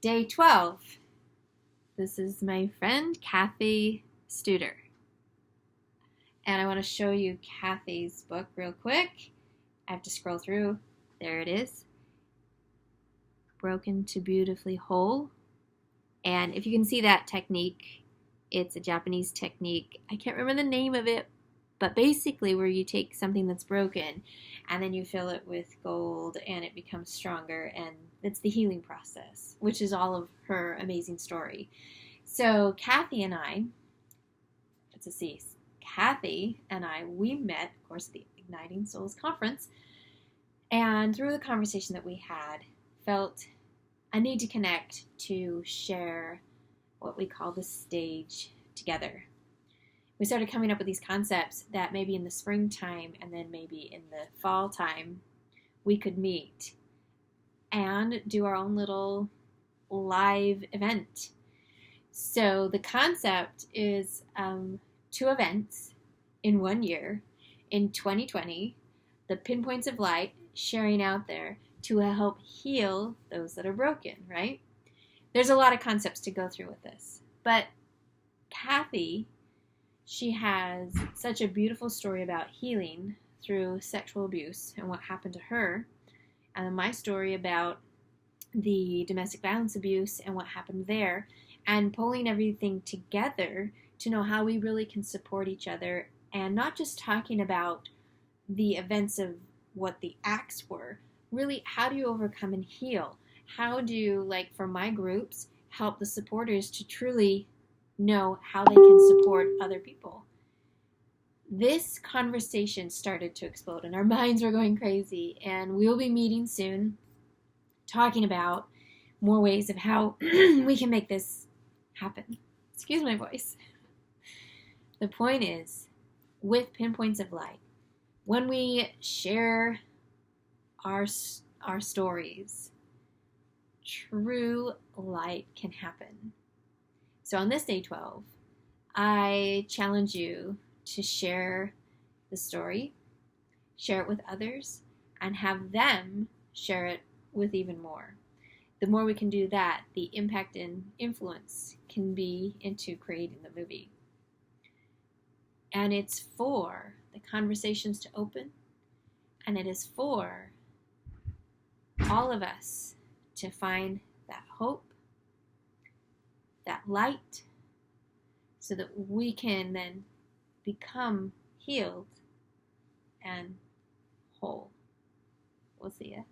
Day 12. This is my friend Cathy Studer. And I want to show you Cathy's book real quick. I have to scroll through. There it is. Broken to Beautifully Whole. And if you can see that technique, it's a Japanese technique. I can't remember the name of it, but basically where you take something that's broken and then you fill it with gold and it becomes stronger, and it's the healing process, which is all of her amazing story. So Cathy and I, we met, of course, at the Igniting Souls conference, and through the conversation that we had, felt a need to connect, to share what we call the stage together. We started coming up with these concepts that maybe in the springtime and then maybe in the fall time we could meet and do our own little live event. So the concept is 2 events in 1 year in 2020, the Pinpoints of Light, sharing out there to help heal those that are broken, right? There's a lot of concepts to go through with this, but Cathy, she has such a beautiful story about healing through sexual abuse and what happened to her, and my story about the domestic violence abuse and what happened there, and pulling everything together to know how we really can support each other, and not just talking about the events of what the acts were. Really, how do you overcome and heal? How do you, like for my groups, help the supporters to truly know how they can support other people? This conversation started to explode and our minds were going crazy, and we'll be meeting soon talking about more ways of how we can make this happen. Excuse my voice. The point is, with Pinpoints of Light, when we share our stories, true light can happen. So on this day 12, I challenge you to share the story, share it with others, and have them share it with even more. The more we can do that, the impact and influence can be into creating the movie. And it's for the conversations to open, and it is for all of us to find that hope, that light, so that we can then become healed and whole. We'll see ya.